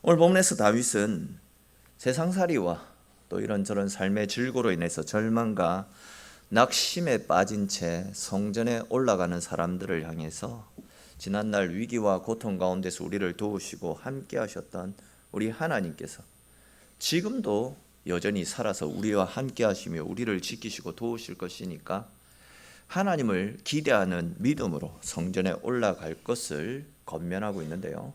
오늘 본문에서 다윗은 세상살이와 또 이런저런 삶의 질고로 인해서 절망과 낙심에 빠진 채 성전에 올라가는 사람들을 향해서 지난날 위기와 고통 가운데서 우리를 도우시고 함께 하셨던 우리 하나님께서 지금도 여전히 살아서 우리와 함께 하시며 우리를 지키시고 도우실 것이니까 하나님을 기대하는 믿음으로 성전에 올라갈 것을 권면하고 있는데요,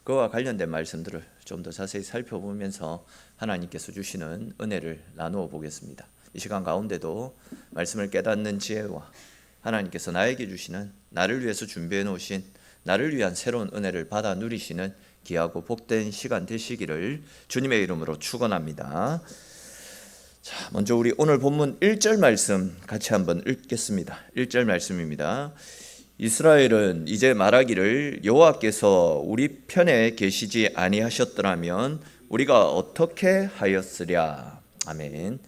그와 관련된 말씀들을 좀 더 자세히 살펴보면서 하나님께서 주시는 은혜를 나누어 보겠습니다. 이 시간 가운데도 말씀을 깨닫는 지혜와 하나님께서 나에게 주시는, 나를 위해서 준비해 놓으신, 나를 위한 새로운 은혜를 받아 누리시는 귀하고 복된 시간 되시기를 주님의 이름으로 축원합니다. 자, 먼저 우리 오늘 본문 1절 말씀 같이 한번 읽겠습니다. 1절 말씀입니다. 이스라엘은 이제 말하기를 여호와께서 우리 편에 계시지 아니하셨더라면 우리가 어떻게 하였으랴. 아멘.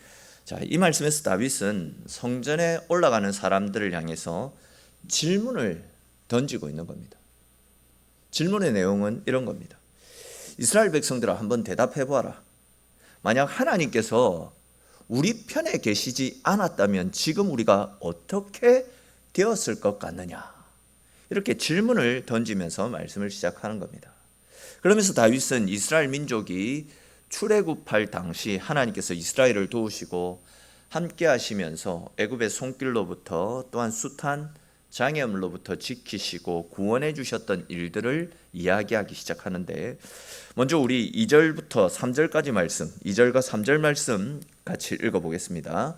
자, 이 말씀에서 다윗은 성전에 올라가는 사람들을 향해서 질문을 던지고 있는 겁니다. 질문의 내용은 이런 겁니다. 이스라엘 백성들아, 한번 대답해 보아라. 만약 하나님께서 우리 편에 계시지 않았다면 지금 우리가 어떻게 되었을 것 같느냐. 이렇게 질문을 던지면서 말씀을 시작하는 겁니다. 그러면서 다윗은 이스라엘 민족이 출애굽할 당시 하나님께서 이스라엘을 도우시고 함께 하시면서 애굽의 손길로부터 또한 숱한 장애물로부터 지키시고 구원해 주셨던 일들을 이야기하기 시작하는데, 먼저 우리 2절부터 3절까지 말씀, 2절과 3절 말씀 같이 읽어보겠습니다.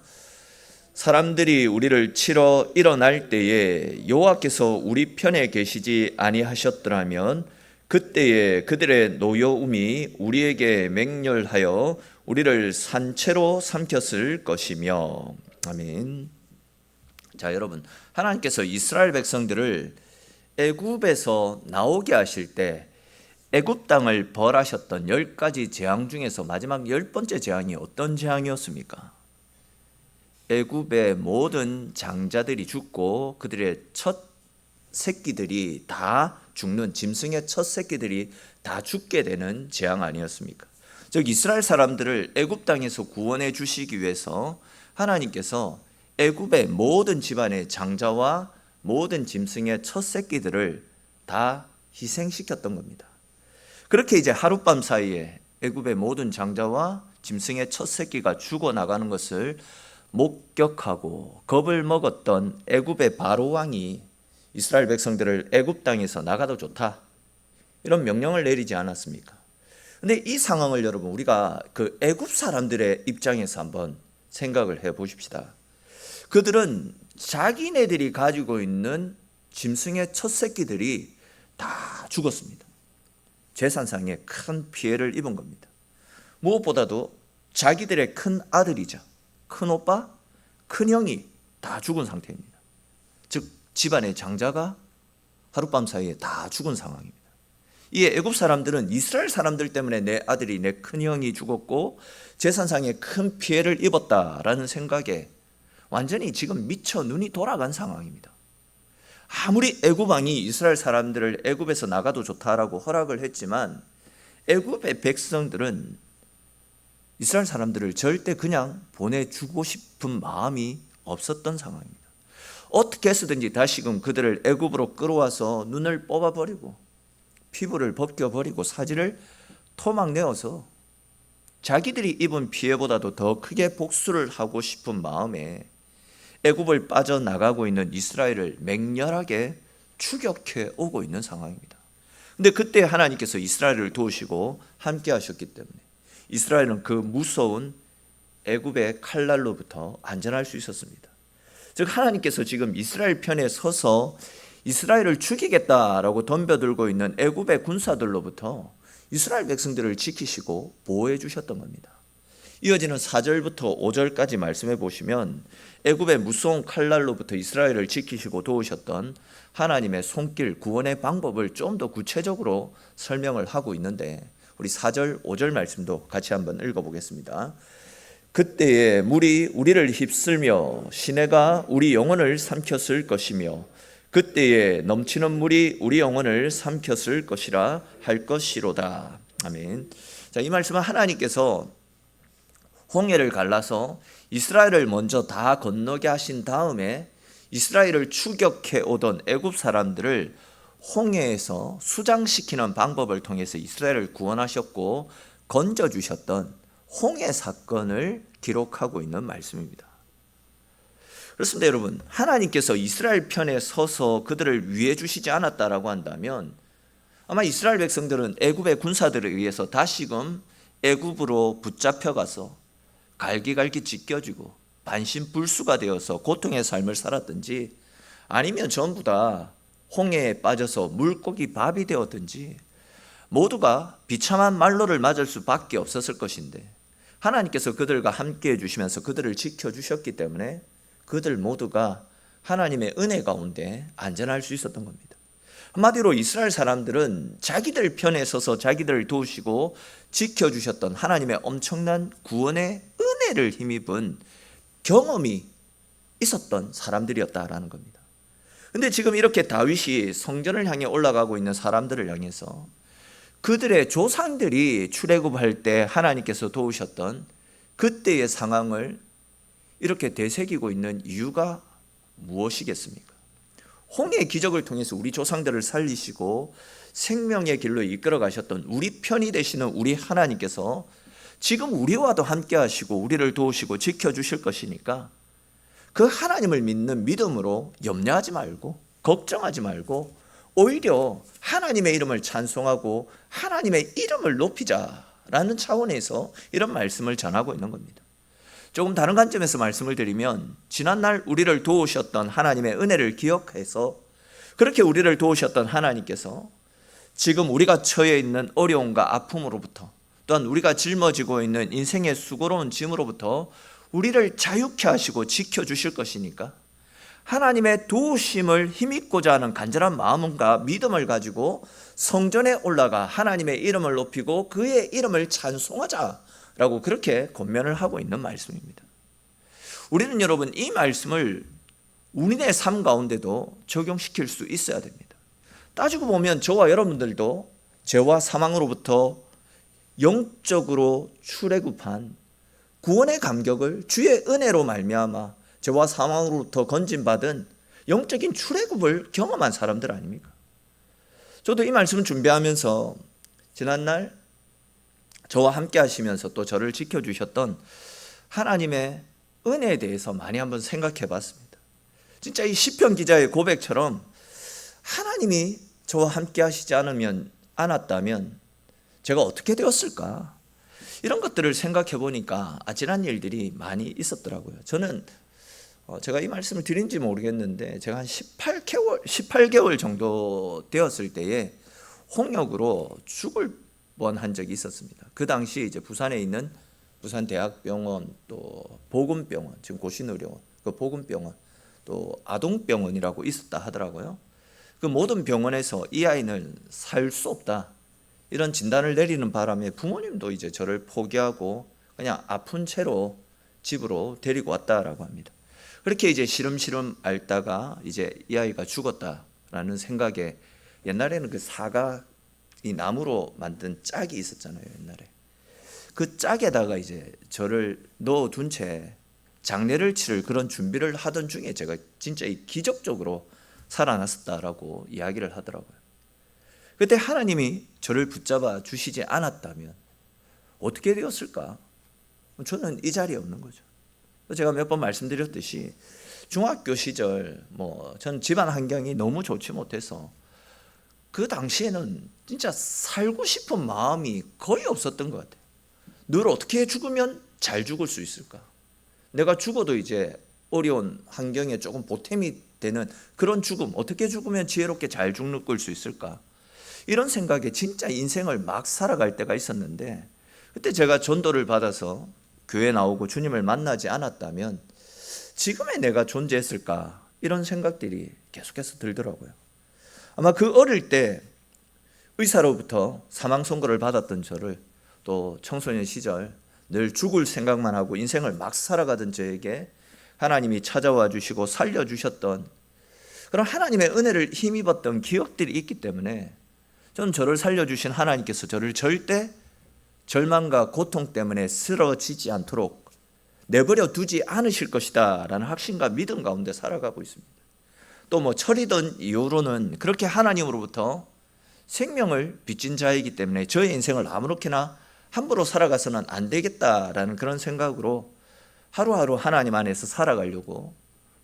사람들이 우리를 치러 일어날 때에 여호와께서 우리 편에 계시지 아니하셨더라면 그때에 그들의 노여움이 우리에게 맹렬하여 우리를 산채로 삼켰을 것이며. 아멘. 자, 여러분, 하나님께서 이스라엘 백성들을 애굽에서 나오게 하실 때 애굽 땅을 벌하셨던 10가지 재앙 중에서 마지막 10번째 재앙이 어떤 재앙이었습니까? 애굽의 모든 장자들이 죽고 그들의 첫 새끼들이 다 죽는, 짐승의 첫 새끼들이 다 죽게 되는 재앙 아니었습니까? 즉 이스라엘 사람들을 애굽 땅에서 구원해 주시기 위해서 하나님께서 애굽의 모든 집안의 장자와 모든 짐승의 첫 새끼들을 다 희생시켰던 겁니다. 그렇게 이제 하룻밤 사이에 애굽의 모든 장자와 짐승의 첫 새끼가 죽어나가는 것을 목격하고 겁을 먹었던 애굽의 바로 왕이 이스라엘 백성들을 애굽 땅에서 나가도 좋다, 이런 명령을 내리지 않았습니까? 근데 이 상황을 여러분, 우리가 그 애굽 사람들의 입장에서 한번 생각을 해 보십시다. 그들은 자기네들이 가지고 있는 짐승의 첫 새끼들이 다 죽었습니다. 재산상의 큰 피해를 입은 겁니다. 무엇보다도 자기들의 큰 아들이자 큰 오빠, 큰 형이 다 죽은 상태입니다. 즉 집안의 장자가 하룻밤 사이에 다 죽은 상황입니다. 이에 애굽 사람들은 이스라엘 사람들 때문에 내 아들이, 내 큰 형이 죽었고 재산상의 큰 피해를 입었다라는 생각에 완전히 지금 미쳐 눈이 돌아간 상황입니다. 아무리 애굽 왕이 이스라엘 사람들을 애굽에서 나가도 좋다라고 허락을 했지만 애굽의 백성들은 이스라엘 사람들을 절대 그냥 보내주고 싶은 마음이 없었던 상황입니다. 어떻게 해서든지 다시금 그들을 애굽으로 끌어와서 눈을 뽑아버리고 피부를 벗겨버리고 사지를 토막내어서 자기들이 입은 피해보다도 더 크게 복수를 하고 싶은 마음에 애굽을 빠져나가고 있는 이스라엘을 맹렬하게 추격해 오고 있는 상황입니다. 근데 그때 하나님께서 이스라엘을 도우시고 함께 하셨기 때문에 이스라엘은 그 무서운 애굽의 칼날로부터 안전할 수 있었습니다. 즉 하나님께서 지금 이스라엘 편에 서서 이스라엘을 죽이겠다라고 덤벼들고 있는 애굽의 군사들로부터 이스라엘 백성들을 지키시고 보호해 주셨던 겁니다. 이어지는 4절부터 5절까지 말씀해 보시면 애굽의 무서운 칼날로부터 이스라엘을 지키시고 도우셨던 하나님의 손길, 구원의 방법을 좀 더 구체적으로 설명을 하고 있는데, 우리 4절, 5절 말씀도 같이 한번 읽어보겠습니다. 그때에 물이 우리를 휩쓸며 시내가 우리 영혼을 삼켰을 것이며 그때에 넘치는 물이 우리 영혼을 삼켰을 것이라 할 것이로다. 아멘. 자, 이 말씀은 하나님께서 홍해를 갈라서 이스라엘을 먼저 다 건너게 하신 다음에 이스라엘을 추격해 오던 애굽 사람들을 홍해에서 수장시키는 방법을 통해서 이스라엘을 구원하셨고 건져주셨던 홍해 사건을 기록하고 있는 말씀입니다. 그렇습니다, 여러분. 하나님께서 이스라엘 편에 서서 그들을 위해 주시지 않았다라고 한다면 아마 이스라엘 백성들은 애굽의 군사들에 의해서 다시금 애굽으로 붙잡혀가서 갈기갈기 찢겨지고 반신불수가 되어서 고통의 삶을 살았든지 아니면 전부 다 홍해에 빠져서 물고기 밥이 되었든지 모두가 비참한 말로를 맞을 수밖에 없었을 것인데 하나님께서 그들과 함께 해주시면서 그들을 지켜주셨기 때문에 그들 모두가 하나님의 은혜 가운데 안전할 수 있었던 겁니다. 한마디로 이스라엘 사람들은 자기들 편에 서서 자기들을 도우시고 지켜주셨던 하나님의 엄청난 구원의 은혜를 힘입은 경험이 있었던 사람들이었다라는 겁니다. 근데 지금 이렇게 다윗이 성전을 향해 올라가고 있는 사람들을 향해서 그들의 조상들이 출애굽할 때 하나님께서 도우셨던 그때의 상황을 이렇게 되새기고 있는 이유가 무엇이겠습니까? 홍해의 기적을 통해서 우리 조상들을 살리시고 생명의 길로 이끌어 가셨던 우리 편이 되시는 우리 하나님께서 지금 우리와도 함께 하시고 우리를 도우시고 지켜주실 것이니까 그 하나님을 믿는 믿음으로 염려하지 말고 걱정하지 말고 오히려 하나님의 이름을 찬송하고 하나님의 이름을 높이자라는 차원에서 이런 말씀을 전하고 있는 겁니다. 조금 다른 관점에서 말씀을 드리면 지난날 우리를 도우셨던 하나님의 은혜를 기억해서 그렇게 우리를 도우셨던 하나님께서 지금 우리가 처해 있는 어려움과 아픔으로부터 또한 우리가 짊어지고 있는 인생의 수고로운 짐으로부터 우리를 자유케 하시고 지켜주실 것이니까 하나님의 도우심을 힘입고자 하는 간절한 마음과 믿음을 가지고 성전에 올라가 하나님의 이름을 높이고 그의 이름을 찬송하자라고 그렇게 권면을 하고 있는 말씀입니다. 우리는 여러분 이 말씀을 우리의 삶 가운데도 적용시킬 수 있어야 됩니다. 따지고 보면 저와 여러분들도 죄와 사망으로부터 영적으로 출애굽한 구원의 감격을 주의 은혜로 말미암아 죄와 사망으로부터 건진받은 영적인 출애굽을 경험한 사람들 아닙니까? 저도 이 말씀을 준비하면서 지난날 저와 함께 하시면서 또 저를 지켜주셨던 하나님의 은혜에 대해서 많이 한번 생각해 봤습니다. 진짜 이 시편 기자의 고백처럼 하나님이 저와 함께 하시지 않았다면 제가 어떻게 되었을까? 이런 것들을 생각해 보니까 아찔한 일들이 많이 있었더라고요. 저는 제가 이 말씀을 드린지 모르겠는데 제가 한 18개월 정도 되었을 때에 홍역으로 죽을 뻔한 적이 있었습니다. 그 당시 이제 부산에 있는 부산대학병원 또 보건병원 지금 고신의료원 그 보건병원 또 아동병원이라고 있었다 하더라고요. 그 모든 병원에서 이 아이는 살 수 없다 이런 진단을 내리는 바람에 부모님도 이제 저를 포기하고 그냥 아픈 채로 집으로 데리고 왔다라고 합니다. 그렇게 이제 시름시름 앓다가 이제 이 아이가 죽었다라는 생각에 옛날에는 그 사과 이 나무로 만든 짝이 있었잖아요. 옛날에 그 짝에다가 이제 저를 넣어둔 채 장례를 치를 그런 준비를 하던 중에 제가 진짜 기적적으로 살아났었다라고 이야기를 하더라고요. 그때 하나님이 저를 붙잡아 주시지 않았다면 어떻게 되었을까? 저는 이 자리에 없는 거죠. 제가 몇 번 말씀드렸듯이 중학교 시절 전 집안 환경이 너무 좋지 못해서 그 당시에는 진짜 살고 싶은 마음이 거의 없었던 것 같아요. 늘 어떻게 죽으면 잘 죽을 수 있을까? 내가 죽어도 이제 어려운 환경에 조금 보탬이 되는 그런 죽음, 어떻게 죽으면 지혜롭게 잘 죽을 수 있을까? 이런 생각에 진짜 인생을 막 살아갈 때가 있었는데 그때 제가 전도를 받아서 교회 나오고 주님을 만나지 않았다면 지금의 내가 존재했을까? 이런 생각들이 계속해서 들더라고요. 아마 그 어릴 때 의사로부터 사망 선고를 받았던 저를 또 청소년 시절 늘 죽을 생각만 하고 인생을 막 살아가던 저에게 하나님이 찾아와 주시고 살려주셨던 그런 하나님의 은혜를 힘입었던 기억들이 있기 때문에 저는 저를 살려주신 하나님께서 저를 절대 절망과 고통 때문에 쓰러지지 않도록 내버려 두지 않으실 것이다 라는 확신과 믿음 가운데 살아가고 있습니다. 또 뭐 철이든 이후로는 그렇게 하나님으로부터 생명을 빚진 자이기 때문에 저의 인생을 아무렇게나 함부로 살아가서는 안 되겠다라는 그런 생각으로 하루하루 하나님 안에서 살아가려고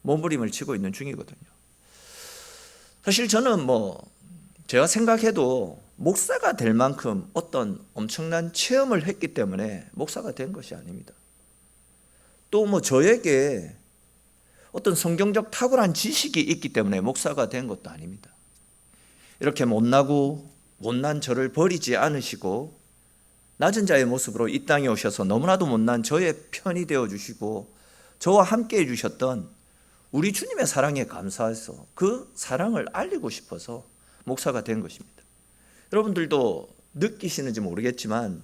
몸부림을 치고 있는 중이거든요. 사실 저는 제가 생각해도 목사가 될 만큼 어떤 엄청난 체험을 했기 때문에 목사가 된 것이 아닙니다. 또 저에게 어떤 성경적 탁월한 지식이 있기 때문에 목사가 된 것도 아닙니다. 이렇게 못나고 못난 저를 버리지 않으시고 낮은 자의 모습으로 이 땅에 오셔서 너무나도 못난 저의 편이 되어주시고 저와 함께 해주셨던 우리 주님의 사랑에 감사해서 그 사랑을 알리고 싶어서 목사가 된 것입니다. 여러분들도 느끼시는지 모르겠지만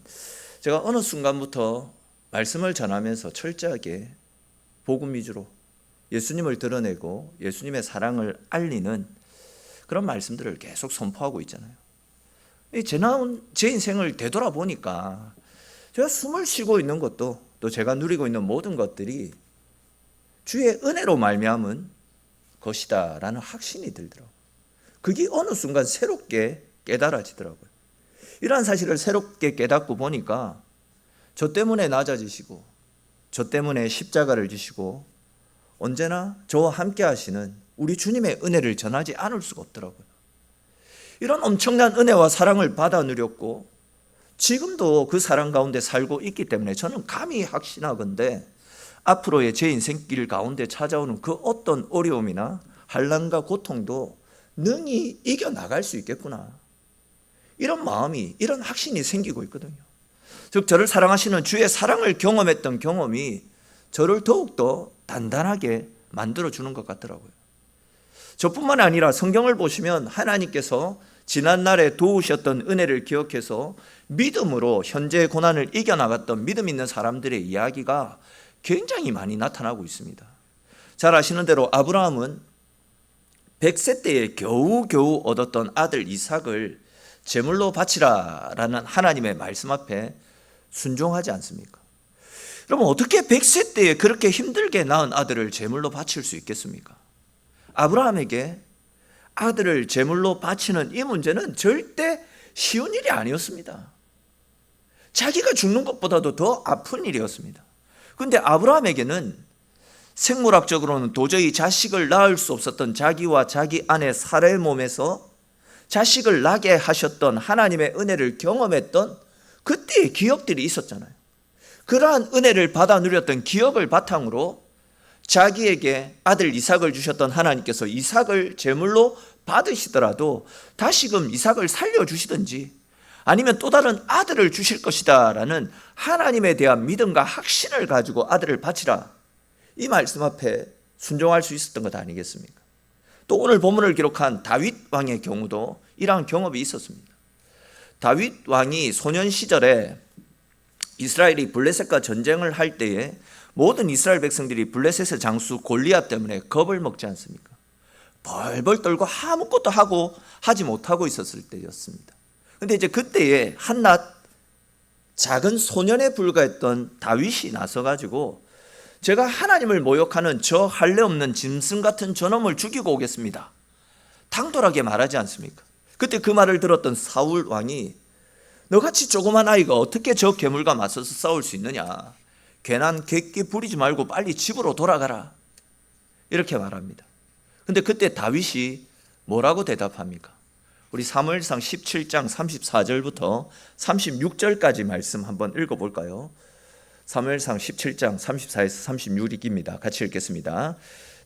제가 어느 순간부터 말씀을 전하면서 철저하게 복음 위주로 예수님을 드러내고 예수님의 사랑을 알리는 그런 말씀들을 계속 선포하고 있잖아요. 제 인생을 되돌아보니까 제가 숨을 쉬고 있는 것도 또 제가 누리고 있는 모든 것들이 주의 은혜로 말미암은 것이다 라는 확신이 들더라고요. 그게 어느 순간 새롭게 깨달아지더라고요. 이러한 사실을 새롭게 깨닫고 보니까 저 때문에 낮아지시고 저 때문에 십자가를 지시고 언제나 저와 함께 하시는 우리 주님의 은혜를 전하지 않을 수가 없더라고요. 이런 엄청난 은혜와 사랑을 받아 누렸고 지금도 그 사랑 가운데 살고 있기 때문에 저는 감히 확신하건대 앞으로의 제 인생길 가운데 찾아오는 그 어떤 어려움이나 환난과 고통도 능히 이겨나갈 수 있겠구나, 이런 마음이, 이런 확신이 생기고 있거든요. 즉 저를 사랑하시는 주의 사랑을 경험했던 경험이 저를 더욱더 단단하게 만들어주는 것 같더라고요. 저뿐만 아니라 성경을 보시면 하나님께서 지난날에 도우셨던 은혜를 기억해서 믿음으로 현재의 고난을 이겨나갔던 믿음 있는 사람들의 이야기가 굉장히 많이 나타나고 있습니다. 잘 아시는 대로 아브라함은 100세 때에 겨우겨우 얻었던 아들 이삭을 제물로 바치라라는 하나님의 말씀 앞에 순종하지 않습니까? 여러분, 어떻게 100세 때에 그렇게 힘들게 낳은 아들을 제물로 바칠 수 있겠습니까? 아브라함에게 아들을 제물로 바치는 이 문제는 절대 쉬운 일이 아니었습니다. 자기가 죽는 것보다도 더 아픈 일이었습니다. 그런데 아브라함에게는 생물학적으로는 도저히 자식을 낳을 수 없었던 자기와 자기 아내 사라의 몸에서 자식을 낳게 하셨던 하나님의 은혜를 경험했던 그때의 기억들이 있었잖아요. 그러한 은혜를 받아 누렸던 기억을 바탕으로 자기에게 아들 이삭을 주셨던 하나님께서 이삭을 제물로 받으시더라도 다시금 이삭을 살려주시든지 아니면 또 다른 아들을 주실 것이다 라는 하나님에 대한 믿음과 확신을 가지고 아들을 바치라, 이 말씀 앞에 순종할 수 있었던 것 아니겠습니까? 또 오늘 본문을 기록한 다윗 왕의 경우도 이러한 경험이 있었습니다. 다윗 왕이 소년 시절에 이스라엘이 블레셋과 전쟁을 할 때에 모든 이스라엘 백성들이 블레셋의 장수 골리앗 때문에 겁을 먹지 않습니까? 벌벌 떨고 아무것도 하지 못하고 있었을 때였습니다. 그런데 이제 그때에 한낱 작은 소년에 불과했던 다윗이 나서가지고 제가 하나님을 모욕하는 저 할례 없는 짐승 같은 저놈을 죽이고 오겠습니다, 당돌하게 말하지 않습니까? 그때 그 말을 들었던 사울 왕이 너같이 조그만 아이가 어떻게 저 괴물과 맞서서 싸울 수 있느냐, 괜한 객기 부리지 말고 빨리 집으로 돌아가라, 이렇게 말합니다. 근데 그때 다윗이 뭐라고 대답합니까? 우리 사무엘상 17장 34절부터 36절까지 말씀 한번 읽어볼까요? 사무엘상 17장 34에서 36입니다. 같이 읽겠습니다.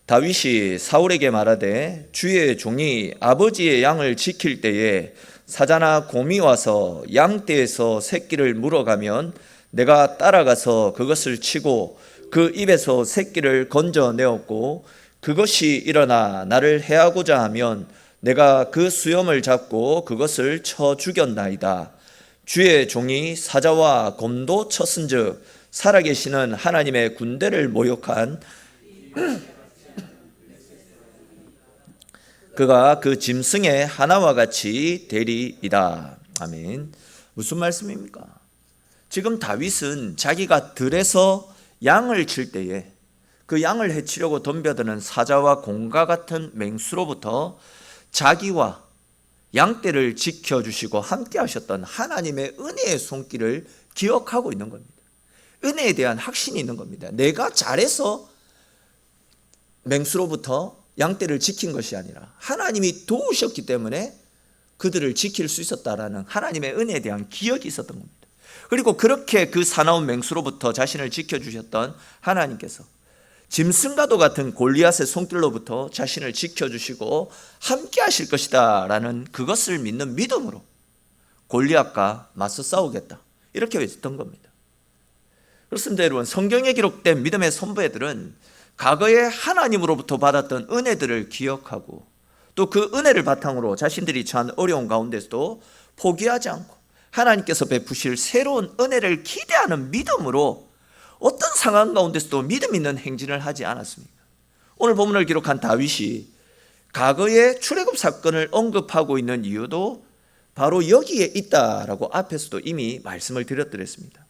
다윗이 사울에게 말하되 주의 종이 아버지의 양을 지킬 때에 사자나 곰이 와서 양떼에서 새끼를 물어가면 내가 따라가서 그것을 치고 그 입에서 새끼를 건져내었고 그것이 일어나 나를 해하고자 하면 내가 그 수염을 잡고 그것을 쳐 죽였나이다. 주의 종이 사자와 곰도 쳤은즉 살아계시는 하나님의 군대를 모욕한 그가 그 짐승의 하나와 같이 되리이다. 아멘. 무슨 말씀입니까? 지금 다윗은 자기가 들에서 양을 칠 때에 그 양을 해치려고 덤벼드는 사자와 공과 같은 맹수로부터 자기와 양떼를 지켜주시고 함께 하셨던 하나님의 은혜의 손길을 기억하고 있는 겁니다. 은혜에 대한 확신이 있는 겁니다. 내가 잘해서 맹수로부터 양떼를 지킨 것이 아니라 하나님이 도우셨기 때문에 그들을 지킬 수 있었다라는 하나님의 은혜에 대한 기억이 있었던 겁니다. 그리고 그렇게 그 사나운 맹수로부터 자신을 지켜주셨던 하나님께서 짐승과도 같은 골리앗의 손길로부터 자신을 지켜주시고 함께 하실 것이다 라는 그것을 믿는 믿음으로 골리앗과 맞서 싸우겠다, 이렇게 외쳤던 겁니다. 그렇습니다. 여러분, 성경에 기록된 믿음의 선배들은 과거에 하나님으로부터 받았던 은혜들을 기억하고 또 그 은혜를 바탕으로 자신들이 처한 어려운 가운데서도 포기하지 않고 하나님께서 베푸실 새로운 은혜를 기대하는 믿음으로 어떤 상황 가운데서도 믿음 있는 행진을 하지 않았습니까? 오늘 본문을 기록한 다윗이 과거의 출애굽 사건을 언급하고 있는 이유도 바로 여기에 있다라고 앞에서도 이미 말씀을 드렸습니다.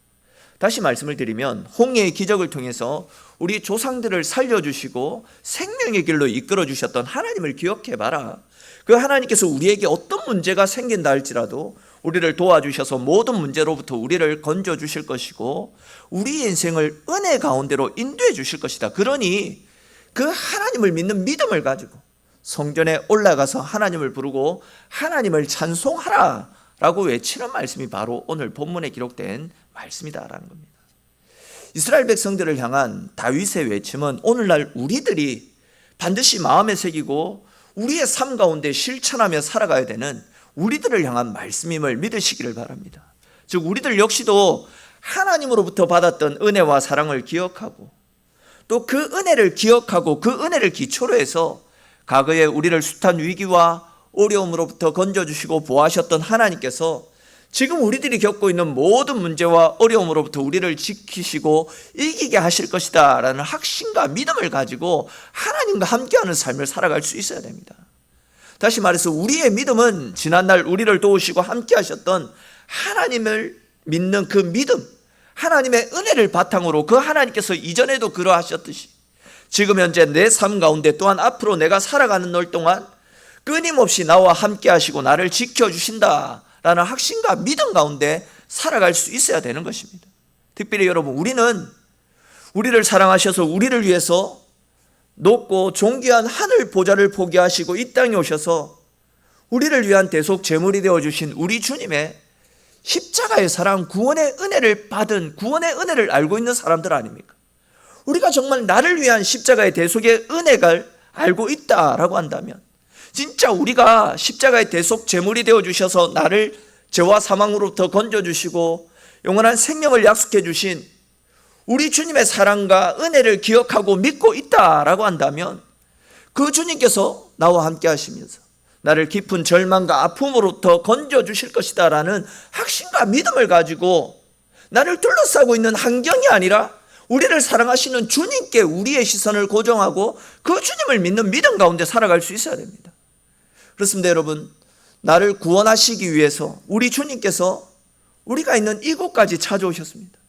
다시 말씀을 드리면 홍해의 기적을 통해서 우리 조상들을 살려주시고 생명의 길로 이끌어 주셨던 하나님을 기억해봐라. 그 하나님께서 우리에게 어떤 문제가 생긴다 할지라도 우리를 도와주셔서 모든 문제로부터 우리를 건져 주실 것이고 우리 인생을 은혜 가운데로 인도해 주실 것이다. 그러니 그 하나님을 믿는 믿음을 가지고 성전에 올라가서 하나님을 부르고 하나님을 찬송하라 라고 외치는 말씀이 바로 오늘 본문에 기록된 말씀이다라는 겁니다. 이스라엘 백성들을 향한 다윗의 외침은 오늘날 우리들이 반드시 마음에 새기고 우리의 삶 가운데 실천하며 살아가야 되는 우리들을 향한 말씀임을 믿으시기를 바랍니다. 즉 우리들 역시도 하나님으로부터 받았던 은혜와 사랑을 기억하고 또 그 은혜를 기억하고 그 은혜를 기초로 해서 과거에 우리를 숱한 위기와 어려움으로부터 건져주시고 보호하셨던 하나님께서 지금 우리들이 겪고 있는 모든 문제와 어려움으로부터 우리를 지키시고 이기게 하실 것이다 라는 확신과 믿음을 가지고 하나님과 함께하는 삶을 살아갈 수 있어야 됩니다. 다시 말해서 우리의 믿음은 지난날 우리를 도우시고 함께 하셨던 하나님을 믿는 그 믿음, 하나님의 은혜를 바탕으로 그 하나님께서 이전에도 그러하셨듯이 지금 현재 내 삶 가운데 또한 앞으로 내가 살아가는 날 동안 끊임없이 나와 함께 하시고 나를 지켜주신다 라는 확신과 믿음 가운데 살아갈 수 있어야 되는 것입니다. 특별히 여러분, 우리는 우리를 사랑하셔서 우리를 위해서 높고 존귀한 하늘 보좌를 포기하시고 이 땅에 오셔서 우리를 위한 대속 제물이 되어주신 우리 주님의 십자가의 사랑, 구원의 은혜를 받은, 구원의 은혜를 알고 있는 사람들 아닙니까? 우리가 정말 나를 위한 십자가의 대속의 은혜를 알고 있다라고 한다면 진짜 우리가 십자가의 대속 제물이 되어주셔서 나를 죄와 사망으로부터 건져주시고 영원한 생명을 약속해 주신 우리 주님의 사랑과 은혜를 기억하고 믿고 있다라고 한다면 그 주님께서 나와 함께 하시면서 나를 깊은 절망과 아픔으로부터 건져주실 것이다 라는 확신과 믿음을 가지고 나를 둘러싸고 있는 환경이 아니라 우리를 사랑하시는 주님께 우리의 시선을 고정하고 그 주님을 믿는 믿음 가운데 살아갈 수 있어야 됩니다. 그렇습니다. 여러분, 나를 구원하시기 위해서 우리 주님께서 우리가 있는 이곳까지 찾아오셨습니다.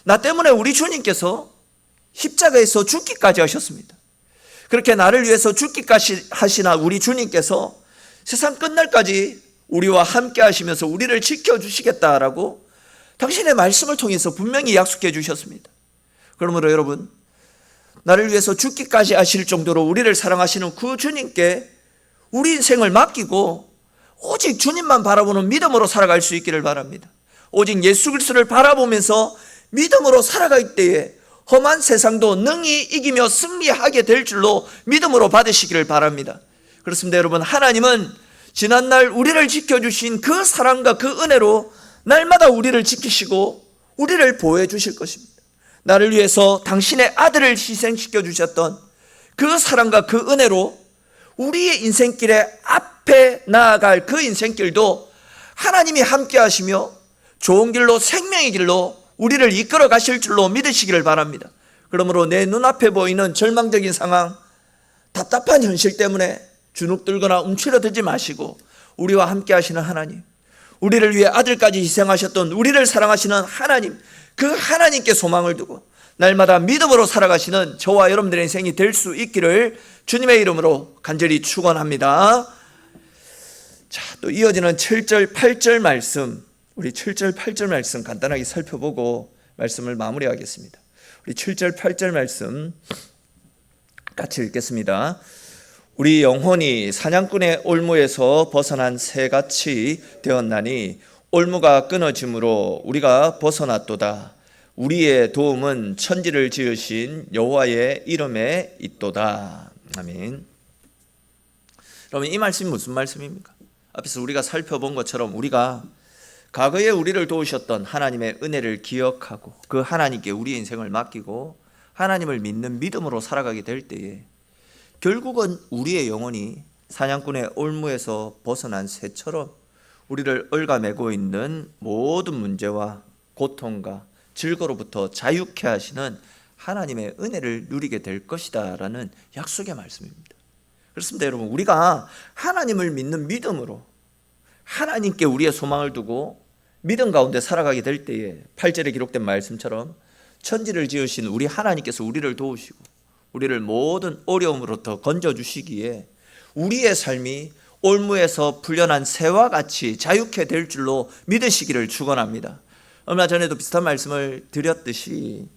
나 때문에 우리 주님께서 십자가에서 죽기까지 하셨습니다. 그렇게 나를 위해서 죽기까지 하시나 우리 주님께서 세상 끝날까지 우리와 함께 하시면서 우리를 지켜주시겠다라고 당신의 말씀을 통해서 분명히 약속해 주셨습니다. 그러므로 여러분, 나를 위해서 죽기까지 하실 정도로 우리를 사랑하시는 그 주님께 우리 인생을 맡기고 오직 주님만 바라보는 믿음으로 살아갈 수 있기를 바랍니다. 오직 예수 그리스도를 바라보면서 믿음으로 살아갈 때에 험한 세상도 능히 이기며 승리하게 될 줄로 믿음으로 받으시기를 바랍니다. 그렇습니다. 여러분, 하나님은 지난날 우리를 지켜주신 그 사랑과 그 은혜로 날마다 우리를 지키시고 우리를 보호해 주실 것입니다. 나를 위해서 당신의 아들을 희생시켜 주셨던 그 사랑과 그 은혜로 우리의 인생길에 앞에 나아갈 그 인생길도 하나님이 함께 하시며 좋은 길로 생명의 길로 우리를 이끌어 가실 줄로 믿으시기를 바랍니다. 그러므로 내 눈앞에 보이는 절망적인 상황, 답답한 현실 때문에 주눅들거나 움츠러들지 마시고 우리와 함께 하시는 하나님, 우리를 위해 아들까지 희생하셨던 우리를 사랑하시는 하나님, 그 하나님께 소망을 두고 날마다 믿음으로 살아가시는 저와 여러분들의 인생이 될 수 있기를 주님의 이름으로 간절히 축원합니다. 자, 또 이어지는 7절 8절 말씀, 우리 7절 8절 말씀 간단하게 살펴보고 말씀을 마무리하겠습니다. 우리 7절 8절 말씀 같이 읽겠습니다. 우리 영혼이 사냥꾼의 올무에서 벗어난 새같이 되었나니 올무가 끊어짐으로 우리가 벗어났도다. 우리의 도움은 천지를 지으신 여호와의 이름에 있도다. 아멘. 여러분, 이 말씀이 무슨 말씀입니까? 앞에서 우리가 살펴본 것처럼 우리가 과거에 우리를 도우셨던 하나님의 은혜를 기억하고 그 하나님께 우리의 인생을 맡기고 하나님을 믿는 믿음으로 살아가게 될 때에 결국은 우리의 영혼이 사냥꾼의 올무에서 벗어난 새처럼 우리를 얽어매고 있는 모든 문제와 고통과 질거로부터 자유케 하시는 하나님의 은혜를 누리게 될 것이다 라는 약속의 말씀입니다. 그렇습니다. 여러분, 우리가 하나님을 믿는 믿음으로 하나님께 우리의 소망을 두고 믿음 가운데 살아가게 될 때에 8절에 기록된 말씀처럼 천지를 지으신 우리 하나님께서 우리를 도우시고 우리를 모든 어려움으로부터 건져주시기에 우리의 삶이 올무에서 풀려난 새와 같이 자유케 될 줄로 믿으시기를 축원합니다. 얼마 전에도 비슷한 말씀을 드렸듯이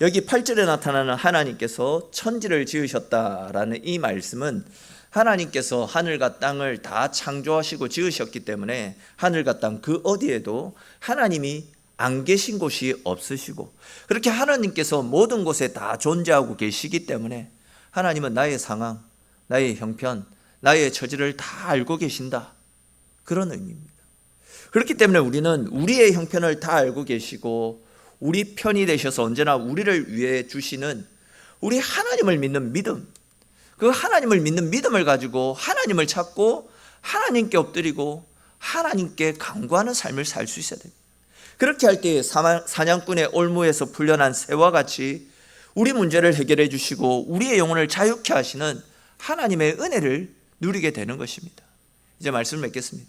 여기 8절에 나타나는 하나님께서 천지를 지으셨다라는 이 말씀은 하나님께서 하늘과 땅을 다 창조하시고 지으셨기 때문에 하늘과 땅 그 어디에도 하나님이 안 계신 곳이 없으시고 그렇게 하나님께서 모든 곳에 다 존재하고 계시기 때문에 하나님은 나의 상황, 나의 형편, 나의 처지를 다 알고 계신다, 그런 의미입니다. 그렇기 때문에 우리는 우리의 형편을 다 알고 계시고 우리 편이 되셔서 언제나 우리를 위해 주시는 우리 하나님을 믿는 믿음, 그 하나님을 믿는 믿음을 가지고 하나님을 찾고 하나님께 엎드리고 하나님께 간구하는 삶을 살 수 있어야 됩니다. 그렇게 할 때 사냥꾼의 올무에서 풀려난 새와 같이 우리 문제를 해결해 주시고 우리의 영혼을 자유케 하시는 하나님의 은혜를 누리게 되는 것입니다. 이제 말씀을 맺겠습니다.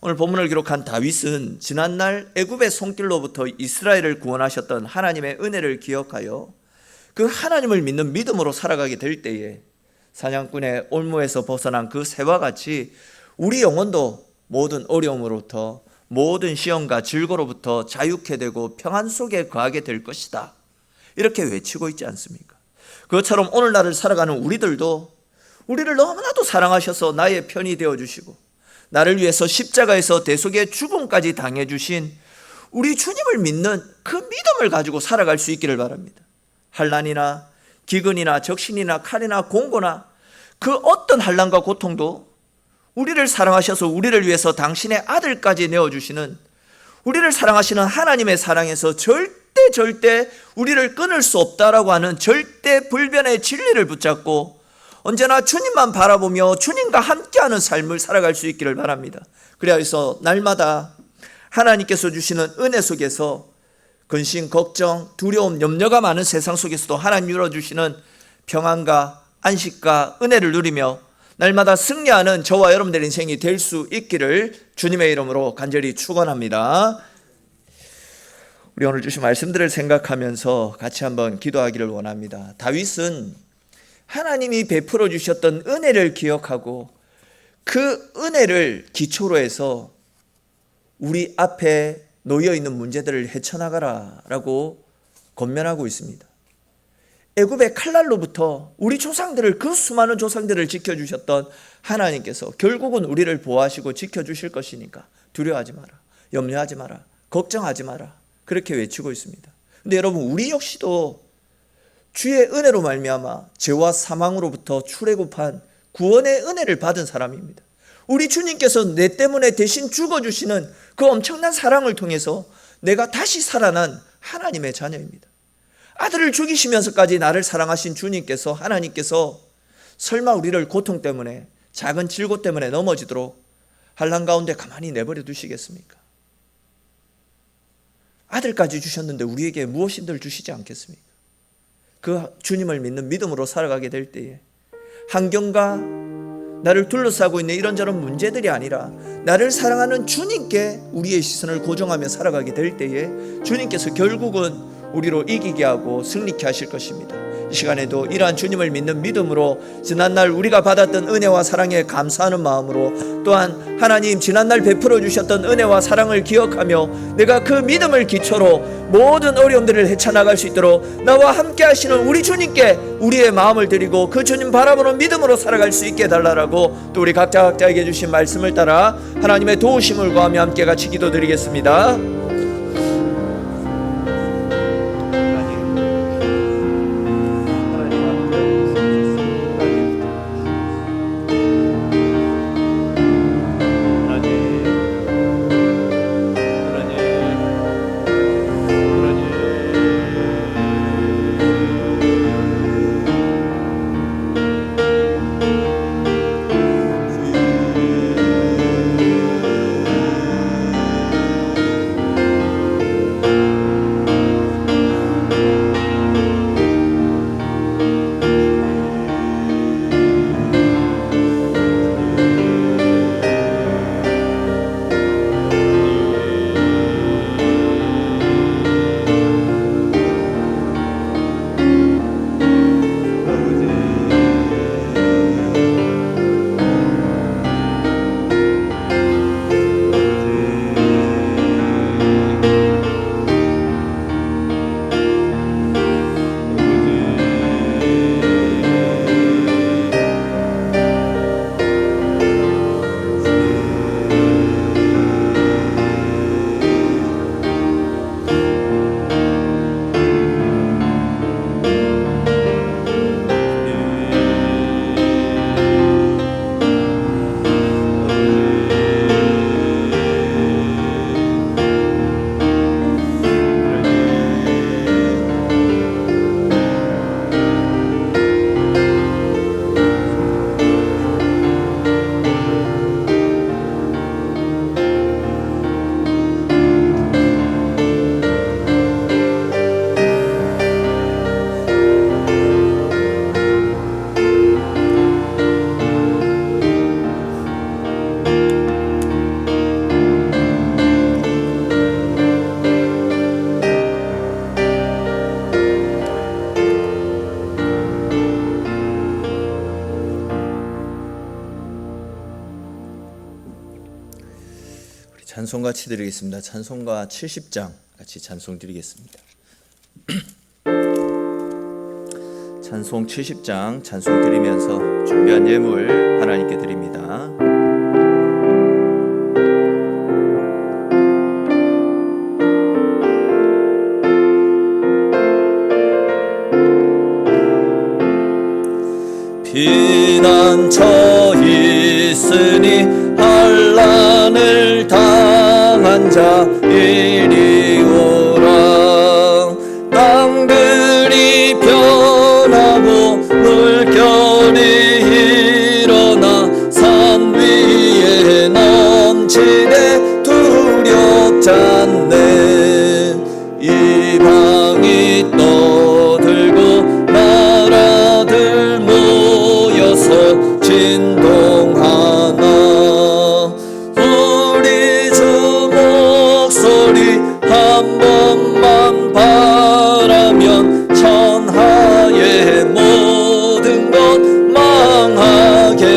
오늘 본문을 기록한 다윗은 지난날 애굽의 손길로부터 이스라엘을 구원하셨던 하나님의 은혜를 기억하여 그 하나님을 믿는 믿음으로 살아가게 될 때에 사냥꾼의 올무에서 벗어난 그 새와 같이 우리 영혼도 모든 어려움으로부터 모든 시험과 질고로부터 자유케 되고 평안 속에 거하게 될 것이다, 이렇게 외치고 있지 않습니까? 그것처럼 오늘날을 살아가는 우리들도 우리를 너무나도 사랑하셔서 나의 편이 되어주시고 나를 위해서 십자가에서 대속의 죽음까지 당해주신 우리 주님을 믿는 그 믿음을 가지고 살아갈 수 있기를 바랍니다. 환난이나 기근이나 적신이나 칼이나 공고나 그 어떤 환난과 고통도 우리를 사랑하셔서 우리를 위해서 당신의 아들까지 내어주시는 우리를 사랑하시는 하나님의 사랑에서 절대 우리를 끊을 수 없다라고 하는 절대 불변의 진리를 붙잡고 언제나 주님만 바라보며 주님과 함께하는 삶을 살아갈 수 있기를 바랍니다. 그래서 날마다 하나님께서 주시는 은혜 속에서 근심, 걱정, 두려움, 염려가 많은 세상 속에서도 하나님 열어주시는 평안과 안식과 은혜를 누리며 날마다 승리하는 저와 여러분들의 인생이 될 수 있기를 주님의 이름으로 간절히 축원합니다. 우리 오늘 주신 말씀들을 생각하면서 같이 한번 기도하기를 원합니다. 다윗은 하나님이 베풀어 주셨던 은혜를 기억하고 그 은혜를 기초로 해서 우리 앞에 놓여 있는 문제들을 헤쳐나가라 라고 권면하고 있습니다. 애굽의 칼날로부터 우리 조상들을, 그 수많은 조상들을 지켜주셨던 하나님께서 결국은 우리를 보호하시고 지켜주실 것이니까 두려워하지 마라, 염려하지 마라, 걱정하지 마라, 그렇게 외치고 있습니다. 근데 여러분, 우리 역시도 주의 은혜로 말미암아 죄와 사망으로부터 출애굽한 구원의 은혜를 받은 사람입니다. 우리 주님께서 내 때문에 대신 죽어주시는 그 엄청난 사랑을 통해서 내가 다시 살아난 하나님의 자녀입니다. 아들을 죽이시면서까지 나를 사랑하신 주님께서, 하나님께서 설마 우리를 고통 때문에, 작은 질고 때문에 넘어지도록 환난 가운데 가만히 내버려 두시겠습니까? 아들까지 주셨는데 우리에게 무엇인들 주시지 않겠습니까? 그 주님을 믿는 믿음으로 살아가게 될 때에 환경과 나를 둘러싸고 있는 이런저런 문제들이 아니라 나를 사랑하는 주님께 우리의 시선을 고정하며 살아가게 될 때에 주님께서 결국은 우리로 이기게 하고 승리케 하실 것입니다. 이 시간에도 이러한 주님을 믿는 믿음으로 지난날 우리가 받았던 은혜와 사랑에 감사하는 마음으로, 또한 하나님 지난날 베풀어 주셨던 은혜와 사랑을 기억하며 내가 그 믿음을 기초로 모든 어려움들을 헤쳐나갈 수 있도록 나와 함께 하시는 우리 주님께 우리의 마음을 드리고 그 주님 바라보는 믿음으로 살아갈 수 있게 해달라고, 또 우리 각자에게 주신 말씀을 따라 하나님의 도우심을 구하며 함께 같이 기도드리겠습니다. 찬송 같이 드리겠습니다. 찬송가 70장 같이 찬송 드리겠습니다. 찬송 70장 찬송 드리면서 준비한 예물 하나님께 드립니다. 피난처 있으니 환난을 당한 자 이리 오라. 땅들이 변하고 물결이 일어나 산 위에 넘치되 두렵지 않네. 이방이 떠들고 나라들 모여서 진동하나. 우리 주 목소리 한 번만 바라면 천하의 모든 것 망하겠네.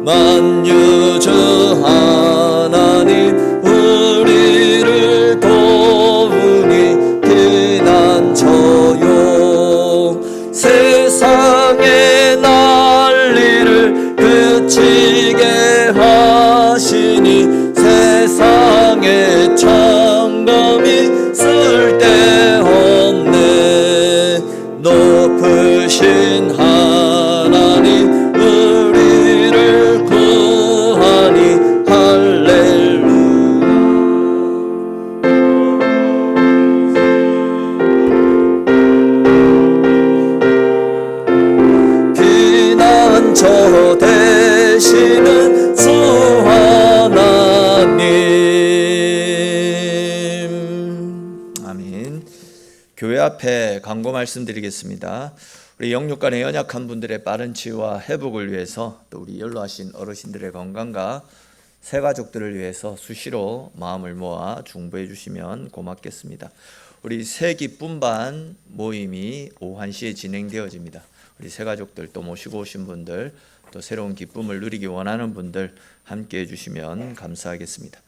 만유주 하나님 우리를 도우니 피난처요. 세상의 난리를 그치게 하시니 세상의 청검이 쓸데없네. 높으신 하나님 우리를 구하니 할렐루야. 피난처 되시는 주 하나님. 아멘. 교회 앞에 광고 말씀드리겠습니다. 우리 영육간의 연약한 분들의 빠른 치유와 회복을 위해서, 또 우리 연로하신 어르신들의 건강과 새 가족들을 위해서 수시로 마음을 모아 중보해 주시면 고맙겠습니다. 우리 새 기쁨반 모임이 오후 1시에 진행되어집니다. 우리 새 가족들, 또 모시고 오신 분들, 또 새로운 기쁨을 누리기 원하는 분들 함께 해주시면 감사하겠습니다.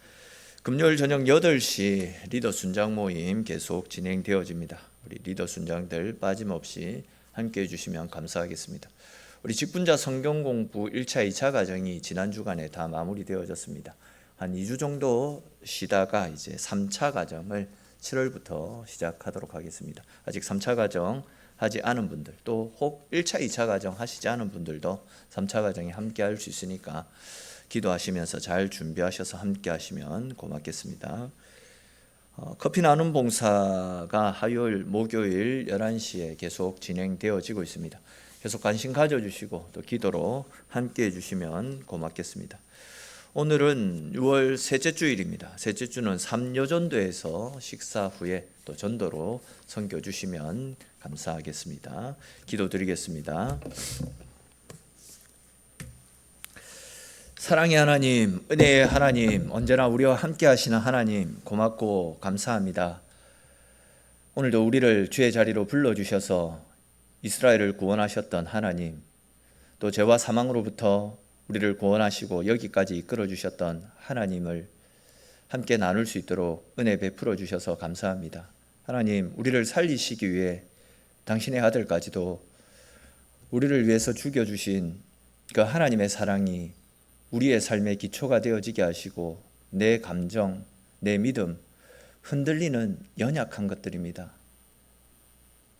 금요일 저녁 8시 리더 순장 모임 계속 진행되어집니다. 우리 리더 순장들 빠짐없이 함께 해주시면 감사하겠습니다. 우리 직분자 성경 공부 1차, 2차 과정이 지난 주간에 다 마무리되어졌습니다. 한 2주 정도 쉬다가 이제 3차 과정을 7월부터 시작하도록 하겠습니다. 아직 3차 과정 하지 않은 분들, 또 혹 1차, 2차 과정 하시지 않은 분들도 3차 과정에 함께 할 수 있으니까 기도하시면서 잘 준비하셔서 함께 하시면 고맙겠습니다. 커피 나눔 봉사가 화요일, 목요일 11시에 계속 진행되어지고 있습니다. 계속 관심 가져주시고 또 기도로 함께 해주시면 고맙겠습니다. 오늘은 6월 셋째 주일입니다. 셋째 주는 삼요전도에서 식사 후에 또 전도로 섬겨 주시면 감사하겠습니다. 기도드리겠습니다. 사랑의 하나님, 은혜의 하나님, 언제나 우리와 함께 하시는 하나님, 고맙고 감사합니다. 오늘도 우리를 주의 자리로 불러주셔서 이스라엘을 구원하셨던 하나님, 또 죄와 사망으로부터 우리를 구원하시고 여기까지 이끌어 주셨던 하나님을 함께 나눌 수 있도록 은혜 베풀어 주셔서 감사합니다. 하나님, 우리를 살리시기 위해 당신의 아들까지도 우리를 위해서 죽여주신 그 하나님의 사랑이 우리의 삶의 기초가 되어지게 하시고 내 감정, 내 믿음, 흔들리는 연약한 것들입니다.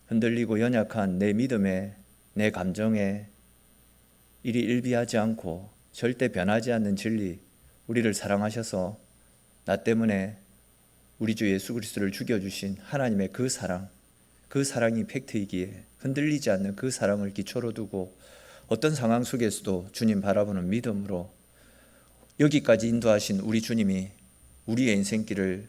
흔들리고 연약한 내 믿음에, 내 감정에 이리 일비하지 않고 절대 변하지 않는 진리, 우리를 사랑하셔서 나 때문에 우리 주 예수 그리스도를 죽여주신 하나님의 그 사랑이 팩트이기에 흔들리지 않는 그 사랑을 기초로 두고 어떤 상황 속에서도 주님 바라보는 믿음으로 여기까지 인도하신 우리 주님이 우리의 인생길을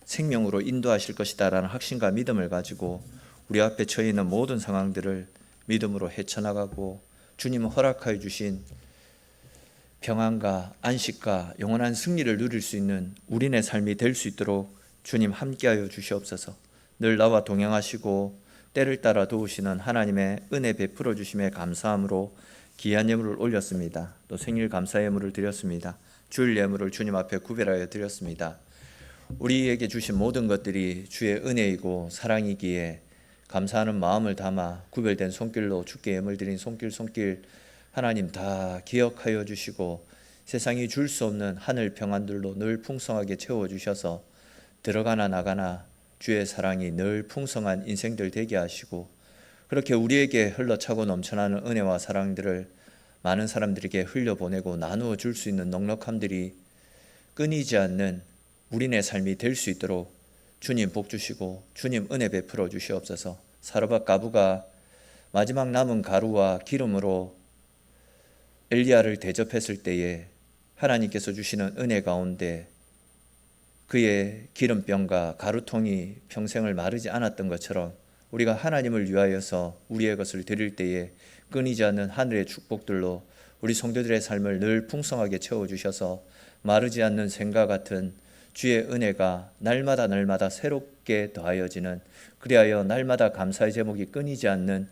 생명으로 인도하실 것이다 라는 확신과 믿음을 가지고 우리 앞에 처해 있는 모든 상황들을 믿음으로 헤쳐나가고 주님은 허락하여 주신 평안과 안식과 영원한 승리를 누릴 수 있는 우리네 삶이 될 수 있도록 주님 함께하여 주시옵소서. 늘 나와 동행하시고 때를 따라 도우시는 하나님의 은혜 베풀어 주심에 감사함으로 귀한 예물을 올렸습니다. 또 생일 감사 예물을 드렸습니다. 주일 예물을 주님 앞에 구별하여 드렸습니다. 우리에게 주신 모든 것들이 주의 은혜이고 사랑이기에 감사하는 마음을 담아 구별된 손길로 주께 예물 드린 손길 하나님 다 기억하여 주시고 세상이 줄 수 없는 하늘 평안들로 늘 풍성하게 채워주셔서 들어가나 나가나 주의 사랑이 늘 풍성한 인생들 되게 하시고 그렇게 우리에게 흘러차고 넘쳐나는 은혜와 사랑들을 많은 사람들에게 흘려보내고 나누어 줄 수 있는 넉넉함들이 끊이지 않는 우리네 삶이 될 수 있도록 주님 복 주시고 주님 은혜 베풀어 주시옵소서. 사르밧 가부가 마지막 남은 가루와 기름으로 엘리야를 대접했을 때에 하나님께서 주시는 은혜 가운데 그의 기름병과 가루통이 평생을 마르지 않았던 것처럼 우리가 하나님을 위하여서 우리의 것을 드릴 때에 끊이지 않는 하늘의 축복들로 우리 성도들의 삶을 늘 풍성하게 채워주셔서 마르지 않는 샘과 같은 주의 은혜가 날마다 새롭게 더하여지는, 그리하여 날마다 감사의 제목이 끊이지 않는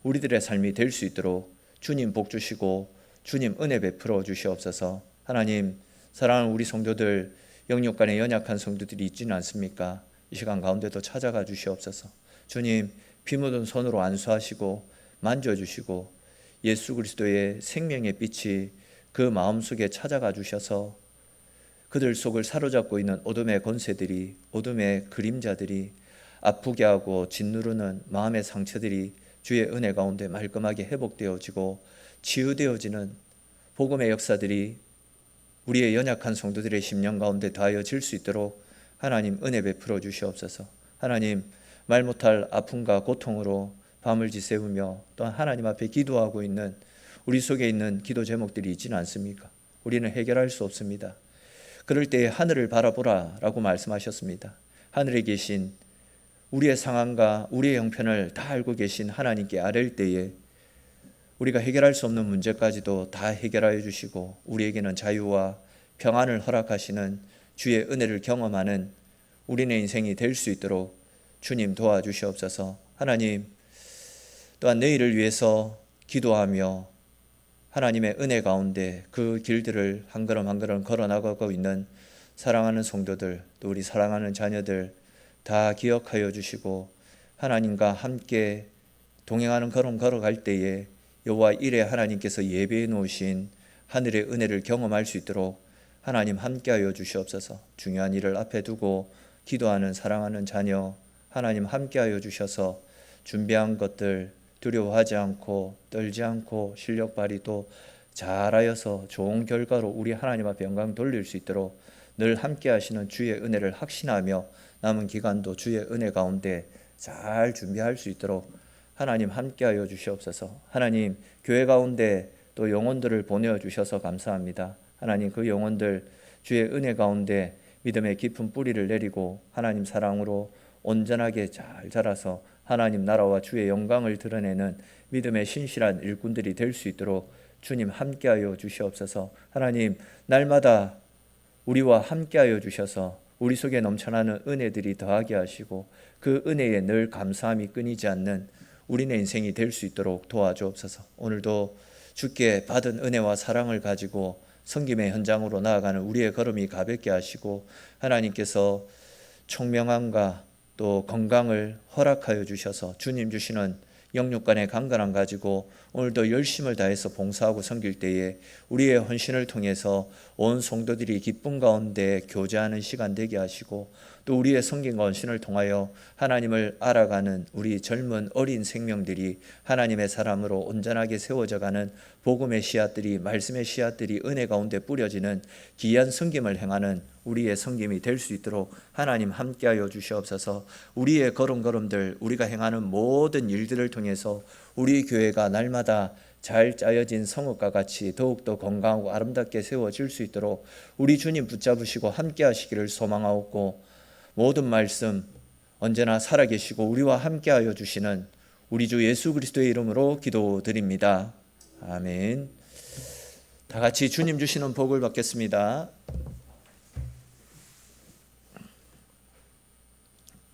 우리들의 삶이 될 수 있도록 주님 복 주시고 주님 은혜 베풀어 주시옵소서. 하나님, 사랑하는 우리 성도들, 영육간에 연약한 성도들이 있지는 않습니까? 이 시간 가운데도 찾아가 주시옵소서. 주님, 피 묻은 손으로 안수하시고 만져주시고 예수 그리스도의 생명의 빛이 그 마음속에 찾아가 주셔서 그들 속을 사로잡고 있는 어둠의 권세들이, 어둠의 그림자들이, 아프게 하고 짓누르는 마음의 상처들이 주의 은혜 가운데 말끔하게 회복되어지고 치유되어지는 복음의 역사들이 우리의 연약한 성도들의 심령 가운데 닿아질 수 있도록 하나님 은혜 베풀어 주시옵소서. 하나님, 말 못할 아픔과 고통으로 밤을 지새우며 또한 하나님 앞에 기도하고 있는 우리 속에 있는 기도 제목들이 있지는 않습니까? 우리는 해결할 수 없습니다. 그럴 때에 하늘을 바라보라 라고 말씀하셨습니다. 하늘에 계신 우리의 상황과 우리의 형편을 다 알고 계신 하나님께 아뢰일 때에 우리가 해결할 수 없는 문제까지도 다 해결하여 주시고 우리에게는 자유와 평안을 허락하시는 주의 은혜를 경험하는 우리네 인생이 될 수 있도록 주님 도와주시옵소서. 하나님, 또한 내일을 위해서 기도하며 하나님의 은혜 가운데 그 길들을 한 걸음 한 걸음 걸어나가고 있는 사랑하는 성도들, 또 우리 사랑하는 자녀들 다 기억하여 주시고 하나님과 함께 동행하는 걸음 걸어갈 때에 여호와 이레 하나님께서 예배해 놓으신 하늘의 은혜를 경험할 수 있도록 하나님 함께하여 주시옵소서. 중요한 일을 앞에 두고 기도하는 사랑하는 자녀 하나님 함께하여 주셔서 준비한 것들 두려워하지 않고 떨지 않고 실력 발휘도 잘하여서 좋은 결과로 우리 하나님 앞에 영광 돌릴 수 있도록 늘 함께하시는 주의 은혜를 확신하며 남은 기간도 주의 은혜 가운데 잘 준비할 수 있도록 하나님 함께하여 주시옵소서. 하나님, 교회 가운데 또 영혼들을 보내주셔서 감사합니다. 하나님, 그 영혼들 주의 은혜 가운데 믿음의 깊은 뿌리를 내리고 하나님 사랑으로 온전하게 잘 자라서 하나님 나라와 주의 영광을 드러내는 믿음의 신실한 일꾼들이 될 수 있도록 주님 함께하여 주시옵소서. 하나님, 날마다 우리와 함께하여 주셔서 우리 속에 넘쳐나는 은혜들이 더하게 하시고 그 은혜에 늘 감사함이 끊이지 않는 우리네 인생이 될 수 있도록 도와주옵소서. 오늘도 주께 받은 은혜와 사랑을 가지고 섬김의 현장으로 나아가는 우리의 걸음이 가볍게 하시고 하나님께서 총명함과 또 건강을 허락하여 주셔서 주님 주시는 영육간의 강건함 가지고 오늘도 열심을 다해서 봉사하고 섬길 때에 우리의 헌신을 통해서 온 성도들이 기쁨 가운데 교제하는 시간 되게 하시고 또 우리의 섬김과 헌신을 통하여 하나님을 알아가는 우리 젊은 어린 생명들이 하나님의 사람으로 온전하게 세워져가는 복음의 씨앗들이 말씀의 씨앗들이 은혜 가운데 뿌려지는 귀한 섬김을 행하는 우리의 섬김이 될 수 있도록 하나님 함께하여 주시옵소서. 우리의 걸음걸음들 우리가 행하는 모든 일들을 통해서 우리 교회가 날마다 잘 짜여진 성읍과 같이 더욱더 건강하고 아름답게 세워질 수 있도록 우리 주님 붙잡으시고 함께 하시기를 소망하옵고 모든 말씀 언제나 살아계시고 우리와 함께하여 주시는 우리 주 예수 그리스도의 이름으로 기도드립니다. 아멘. 다 같이 주님 주시는 복을 받겠습니다.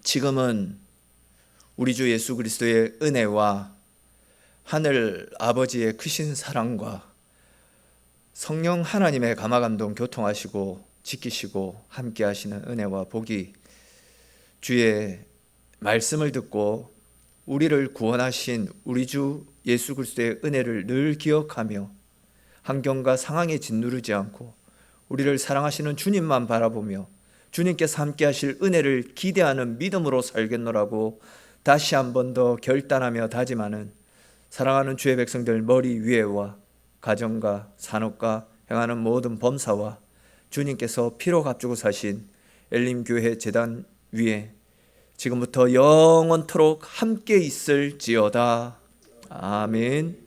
지금은 우리 주 예수 그리스도의 은혜와 하늘 아버지의 크신 사랑과 성령 하나님의 감화감동 교통하시고 지키시고 함께 하시는 은혜와 복이 주의 말씀을 듣고 우리를 구원하신 우리 주 예수 그리스도의 은혜를 늘 기억하며 환경과 상황에 짓누르지 않고 우리를 사랑하시는 주님만 바라보며 주님께서 함께 하실 은혜를 기대하는 믿음으로 살겠노라고 다시 한 번 더 결단하며 다짐하는 사랑하는 주의 백성들 머리 위에와 가정과 산업과 행하는 모든 범사와 주님께서 피로 값주고 사신 엘림교회 재단 위에 지금부터 영원토록 함께 있을지어다. 아멘.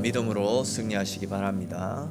믿음으로 승리하시기 바랍니다.